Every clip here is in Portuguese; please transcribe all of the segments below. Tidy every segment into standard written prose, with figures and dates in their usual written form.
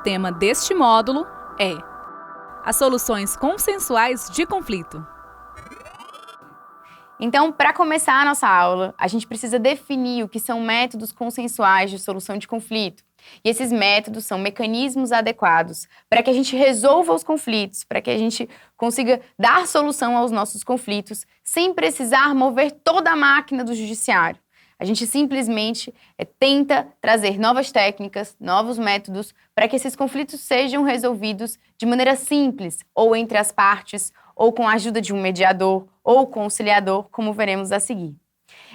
tema deste módulo é as soluções consensuais de conflito. Então, para começar a nossa aula, a gente precisa definir o que são métodos consensuais de solução de conflito. E esses métodos são mecanismos adequados para que a gente resolva os conflitos, para que a gente consiga dar solução aos nossos conflitos sem precisar mover toda a máquina do judiciário. A gente simplesmente tenta trazer novas técnicas, novos métodos para que esses conflitos sejam resolvidos de maneira simples, ou entre as partes, ou com a ajuda de um mediador ou conciliador, como veremos a seguir.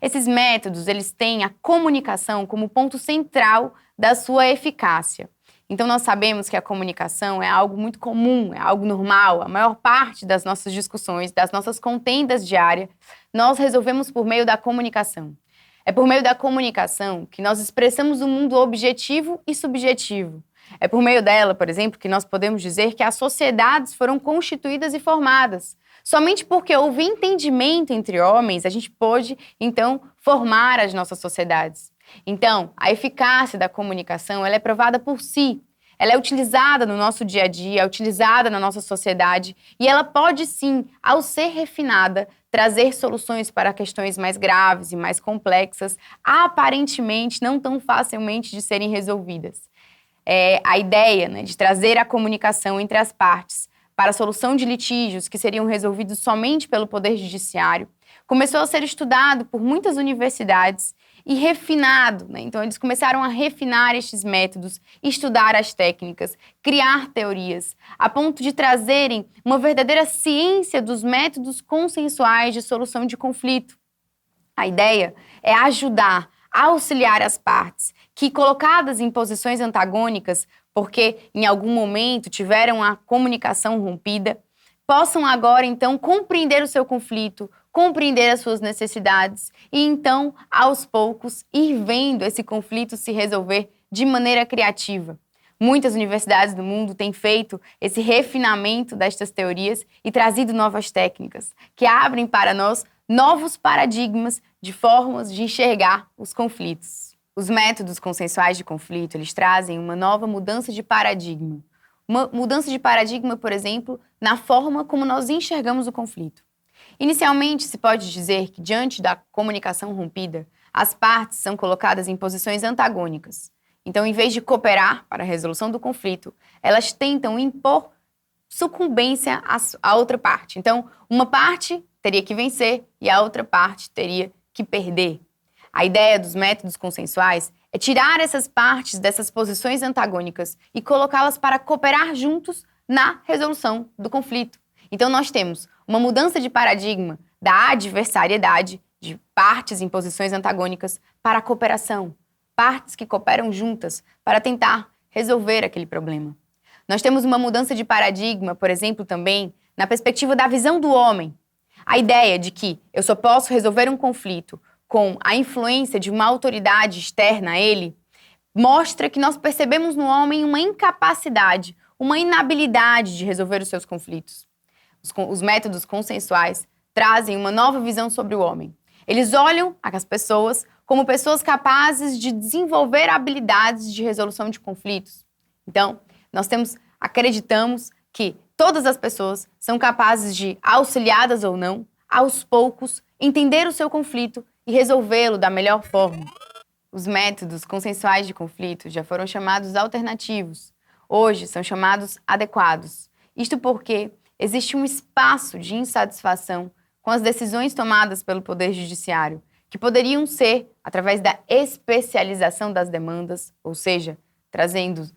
Esses métodos, eles têm a comunicação como ponto central da sua eficácia. Então, nós sabemos que a comunicação é algo muito comum, é algo normal. A maior parte das nossas discussões, das nossas contendas diárias, nós resolvemos por meio da comunicação. É por meio da comunicação que nós expressamos o mundo objetivo e subjetivo. É por meio dela, por exemplo, que nós podemos dizer que as sociedades foram constituídas e formadas. Somente porque houve entendimento entre homens, a gente pôde, então, formar as nossas sociedades. Então, a eficácia da comunicação, ela é provada por si. Ela é utilizada no nosso dia a dia, é utilizada na nossa sociedade e ela pode, sim, ao ser refinada, trazer soluções para questões mais graves e mais complexas, aparentemente não tão facilmente de serem resolvidas. A ideia, de trazer a comunicação entre as partes para a solução de litígios que seriam resolvidos somente pelo Poder Judiciário, começou a ser estudado por muitas universidades e refinado. Então, eles começaram a refinar estes métodos, estudar as técnicas, criar teorias, a ponto de trazerem uma verdadeira ciência dos métodos consensuais de solução de conflito. A ideia é ajudar, auxiliar as partes que, colocadas em posições antagônicas, porque em algum momento tiveram a comunicação rompida, possam agora, então, compreender o seu conflito, compreender as suas necessidades e, então, aos poucos, ir vendo esse conflito se resolver de maneira criativa. Muitas universidades do mundo têm feito esse refinamento destas teorias e trazido novas técnicas que abrem para nós novos paradigmas de formas de enxergar os conflitos. Os métodos consensuais de conflito, eles trazem uma nova mudança de paradigma. Uma mudança de paradigma, por exemplo, na forma como nós enxergamos o conflito. Inicialmente, se pode dizer que, diante da comunicação rompida, as partes são colocadas em posições antagônicas. Então, em vez de cooperar para a resolução do conflito, elas tentam impor sucumbência à outra parte. Então, uma parte teria que vencer e a outra parte teria que perder. A ideia dos métodos consensuais é tirar essas partes dessas posições antagônicas e colocá-las para cooperar juntos na resolução do conflito. Então, nós temos uma mudança de paradigma da adversariedade, de partes em posições antagônicas, para a cooperação. Partes que cooperam juntas para tentar resolver aquele problema. Nós temos uma mudança de paradigma, por exemplo, também na perspectiva da visão do homem. A ideia de que eu só posso resolver um conflito com a influência de uma autoridade externa a ele, mostra que nós percebemos no homem uma incapacidade, uma inabilidade de resolver os seus conflitos. Os métodos consensuais trazem uma nova visão sobre o homem. Eles olham as pessoas como pessoas capazes de desenvolver habilidades de resolução de conflitos. Então, nós acreditamos que todas as pessoas são capazes de, auxiliadas ou não, aos poucos, entender o seu conflito e resolvê-lo da melhor forma. Os métodos consensuais de conflito já foram chamados alternativos. Hoje são chamados adequados. Isto porque existe um espaço de insatisfação com as decisões tomadas pelo Poder Judiciário, que poderiam ser através da especialização das demandas, ou seja, trazendo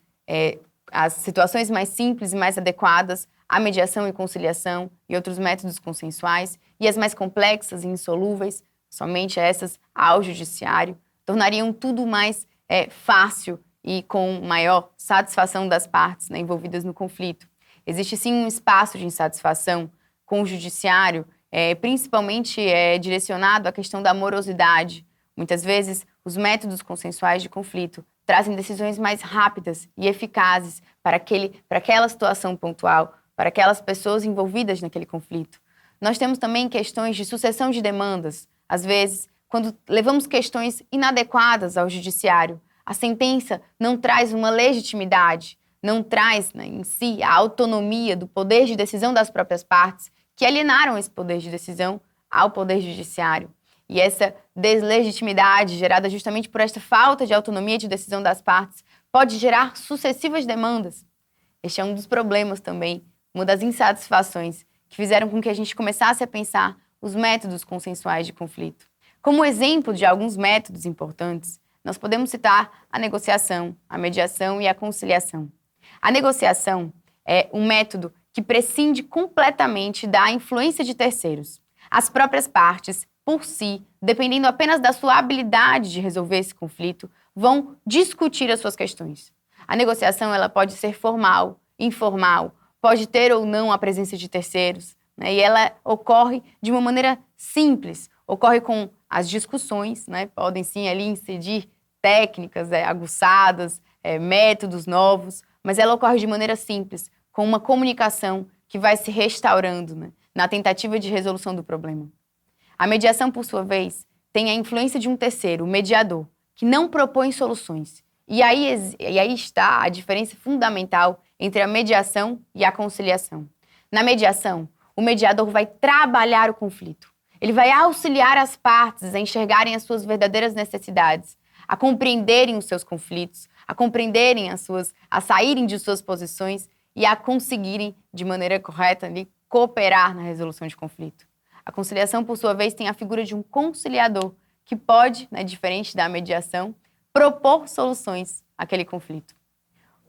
as situações mais simples e mais adequadas, a mediação e conciliação e outros métodos consensuais, e as mais complexas e insolúveis, somente essas ao judiciário, tornariam tudo mais fácil e com maior satisfação das partes envolvidas no conflito. Existe sim um espaço de insatisfação com o judiciário, principalmente direcionado à questão da morosidade. Muitas vezes, os métodos consensuais de conflito trazem decisões mais rápidas e eficazes para aquela situação pontual, para aquelas pessoas envolvidas naquele conflito. Nós temos também questões de sucessão de demandas. Às vezes, quando levamos questões inadequadas ao judiciário, a sentença não traz uma legitimidade, não traz, né, em si a autonomia do poder de decisão das próprias partes, que alienaram esse poder de decisão ao poder judiciário. E essa deslegitimidade, gerada justamente por esta falta de autonomia de decisão das partes, pode gerar sucessivas demandas. Este é um dos problemas também, uma das insatisfações que fizeram com que a gente começasse a pensar os métodos consensuais de conflito. Como exemplo de alguns métodos importantes, nós podemos citar a negociação, a mediação e a conciliação. A negociação é um método que prescinde completamente da influência de terceiros. As próprias partes, por si, dependendo apenas da sua habilidade de resolver esse conflito, vão discutir as suas questões. A negociação ela pode ser formal, informal, pode ter ou não a presença de terceiros, né? E ela ocorre de uma maneira simples, ocorre com as discussões, né? Podem sim ali incidir técnicas aguçadas, métodos novos, mas ela ocorre de maneira simples, com uma comunicação que vai se restaurando, né, na tentativa de resolução do problema. A mediação, por sua vez, tem a influência de um terceiro, o mediador, que não propõe soluções. E aí está a diferença fundamental entre a mediação e a conciliação. Na mediação, o mediador vai trabalhar o conflito. Ele vai auxiliar as partes a enxergarem as suas verdadeiras necessidades, a compreenderem os seus conflitos, a compreenderem a saírem de suas posições e a conseguirem, de maneira correta, ali, cooperar na resolução de conflito. A conciliação, por sua vez, tem a figura de um conciliador, que pode, né, diferente da mediação, propor soluções àquele conflito.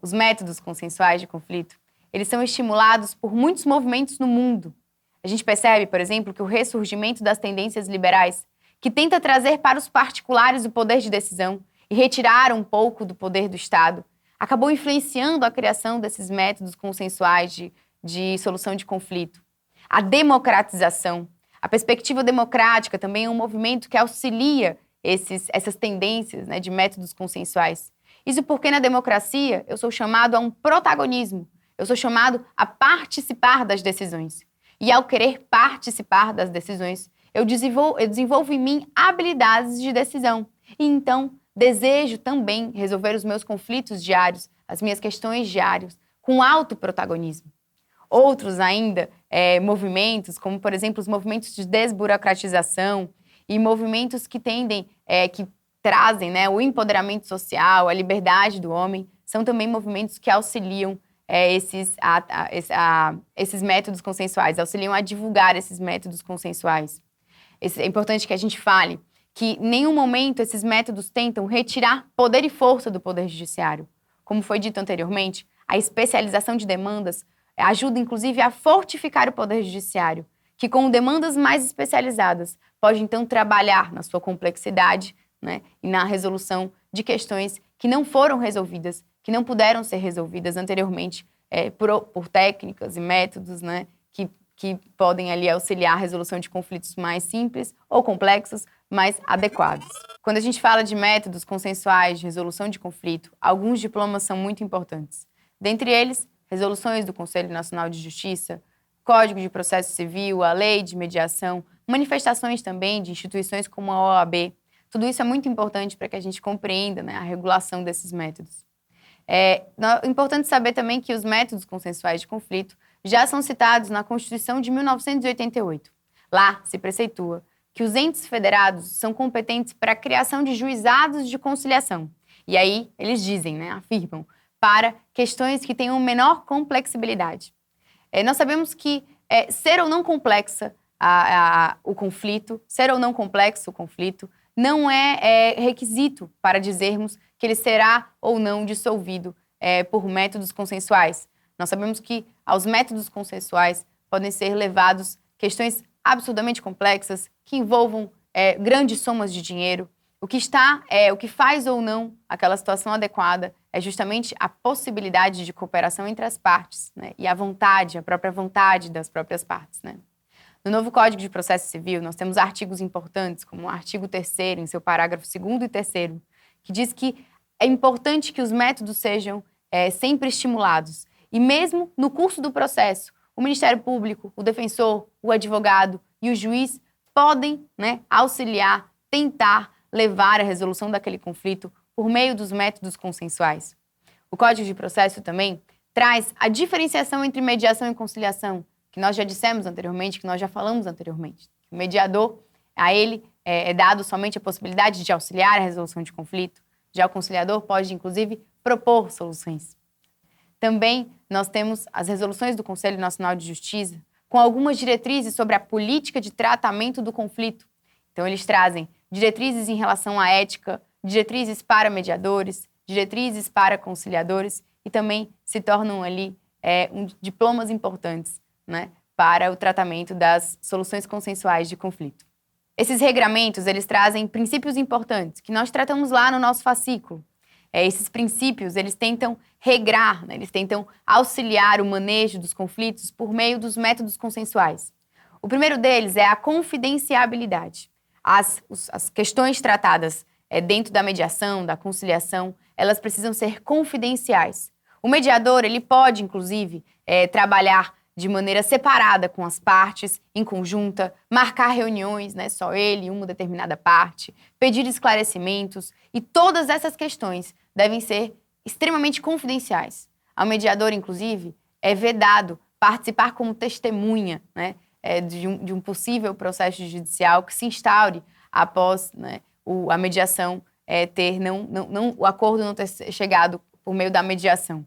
Os métodos consensuais de conflito, eles são estimulados por muitos movimentos no mundo. A gente percebe, por exemplo, que o ressurgimento das tendências liberais, que tenta trazer para os particulares o poder de decisão e retirar um pouco do poder do Estado, acabou influenciando a criação desses métodos consensuais de solução de conflito. A democratização, a perspectiva democrática também é um movimento que auxilia essas tendências, né, de métodos consensuais. Isso porque na democracia eu sou chamado a um protagonismo, eu sou chamado a participar das decisões. E ao querer participar das decisões, eu desenvolvo em mim habilidades de decisão. E então desejo também resolver os meus conflitos diários, as minhas questões diárias, com alto protagonismo. Outros ainda, movimentos, como por exemplo os movimentos de desburocratização e movimentos que trazem, né, o empoderamento social, a liberdade do homem, são também movimentos que auxiliam esses métodos consensuais, auxiliam a divulgar esses métodos consensuais. É importante que a gente fale que em nenhum momento esses métodos tentam retirar poder e força do poder judiciário. Como foi dito anteriormente, a especialização de demandas ajuda inclusive a fortificar o poder judiciário, que com demandas mais especializadas pode então trabalhar na sua complexidade, né, e na resolução de questões que não foram resolvidas, que não puderam ser resolvidas anteriormente por técnicas e métodos, né, que podem ali auxiliar a resolução de conflitos mais simples ou complexos, mais adequados. Quando a gente fala de métodos consensuais de resolução de conflito, alguns diplomas são muito importantes. Dentre eles, resoluções do Conselho Nacional de Justiça, Código de Processo Civil, a Lei de Mediação, manifestações também de instituições como a OAB. Tudo isso é muito importante para que a gente compreenda, né, a regulação desses métodos. É importante saber também que os métodos consensuais de conflito já são citados na Constituição de 1988. Lá se preceitua que os entes federados são competentes para a criação de juizados de conciliação. E aí eles dizem, né, afirmam, para questões que tenham menor complexibilidade. Nós sabemos que ser ou não complexa o conflito, ser ou não complexo o conflito, não é requisito para dizermos que ele será ou não dissolvido por métodos consensuais. Nós sabemos que aos métodos consensuais podem ser levados questões absurdamente complexas que envolvam grandes somas de dinheiro. O que faz ou não aquela situação adequada é justamente a possibilidade de cooperação entre as partes, né? E a própria vontade das próprias partes, né? No novo Código de Processo Civil, nós temos artigos importantes, como o artigo 3º, em seu parágrafo 2º e 3º, que diz que é importante que os métodos sejam sempre estimulados. E mesmo no curso do processo, o Ministério Público, o defensor, o advogado e o juiz podem, né, auxiliar, tentar levar a resolução daquele conflito por meio dos métodos consensuais. O Código de Processo também traz a diferenciação entre mediação e conciliação, que nós já dissemos anteriormente, que nós já falamos anteriormente. O mediador, a ele é dado somente a possibilidade de auxiliar a resolução de conflito. Já o conciliador pode, inclusive, propor soluções. Também nós temos as resoluções do Conselho Nacional de Justiça, com algumas diretrizes sobre a política de tratamento do conflito. Então, eles trazem diretrizes em relação à ética, diretrizes para mediadores, diretrizes para conciliadores e também se tornam ali diplomas importantes, né, para o tratamento das soluções consensuais de conflito. Esses regramentos, eles trazem princípios importantes que nós tratamos lá no nosso fascículo. Esses princípios, eles tentam regrar, né, eles tentam auxiliar o manejo dos conflitos por meio dos métodos consensuais. O primeiro deles é a confidenciabilidade. As questões tratadas dentro da mediação, da conciliação, elas precisam ser confidenciais. O mediador, ele pode, inclusive, trabalhar de maneira separada com as partes, em conjunta, marcar reuniões, né, só ele e uma determinada parte, pedir esclarecimentos, e todas essas questões devem ser extremamente confidenciais. Ao mediador, inclusive, é vedado participar como testemunha, né, de um possível processo judicial que se instaure após, né, a mediação o acordo não ter chegado por meio da mediação.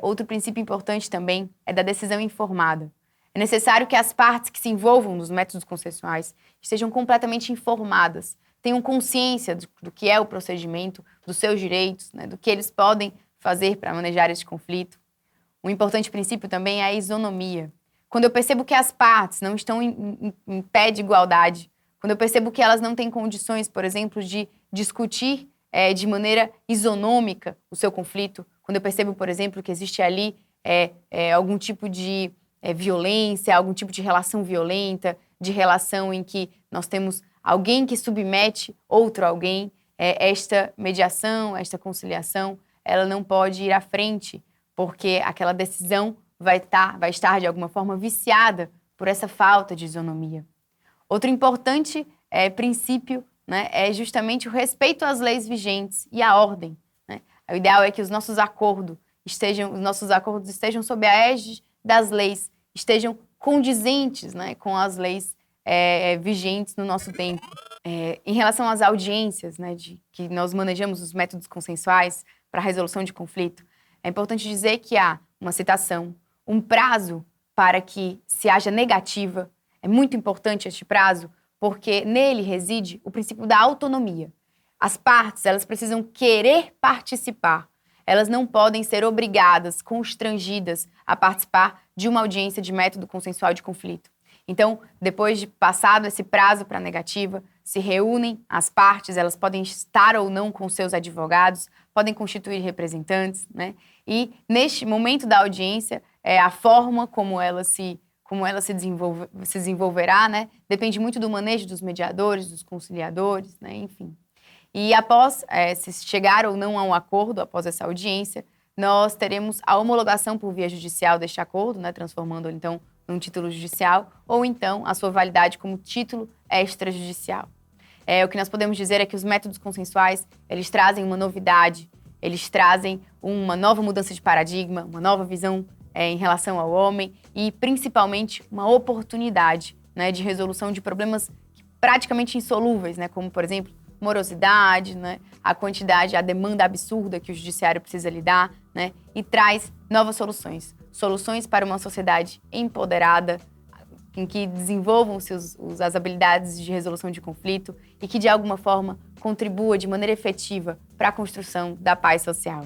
Outro princípio importante também é da decisão informada. É necessário que as partes que se envolvam nos métodos consensuais estejam completamente informadas, tenham consciência do que é o procedimento, dos seus direitos, né, do que eles podem fazer para manejar esse conflito. Um importante princípio também é a isonomia. Quando eu percebo que as partes não estão em pé de igualdade, quando eu percebo que elas não têm condições, por exemplo, de discutir de maneira isonômica o seu conflito, quando eu percebo, por exemplo, que existe ali algum tipo de violência, algum tipo de relação violenta, de relação em que nós temos alguém que submete outro alguém, esta mediação, esta conciliação, ela não pode ir à frente, porque aquela decisão vai estar de alguma forma viciada por essa falta de isonomia. Outro importante princípio, né, é justamente o respeito às leis vigentes e à ordem. Né? O ideal é que os nossos acordos estejam sob a égide das leis, estejam condizentes, né, com as leis vigentes no nosso tempo. Em relação às audiências, né, que nós manejamos os métodos consensuais para a resolução de conflito, é importante dizer que há uma citação, um prazo para que se haja negativa. É muito importante este prazo, porque nele reside o princípio da autonomia. As partes, elas precisam querer participar. Elas não podem ser obrigadas, constrangidas a participar de uma audiência de método consensual de conflito. Então, depois de passado esse prazo para a negativa, se reúnem as partes, elas podem estar ou não com seus advogados, podem constituir representantes, né? E neste momento da audiência, a forma como ela se desenvolverá, né, depende muito do manejo dos mediadores, dos conciliadores, né, enfim. E após, se chegar ou não a um acordo, após essa audiência, nós teremos a homologação por via judicial deste acordo, né, transformando-o, então, num título judicial, ou então a sua validade como título extrajudicial. O que nós podemos dizer é que os métodos consensuais, eles trazem uma novidade, eles trazem uma nova mudança de paradigma, uma nova visão em relação ao homem e, principalmente, uma oportunidade, né, de resolução de problemas praticamente insolúveis, né, como, por exemplo, morosidade, né, a demanda absurda que o judiciário precisa lidar, né, e traz novas soluções para uma sociedade empoderada, em que desenvolvam-se as habilidades de resolução de conflito e que, de alguma forma, contribua de maneira efetiva para a construção da paz social.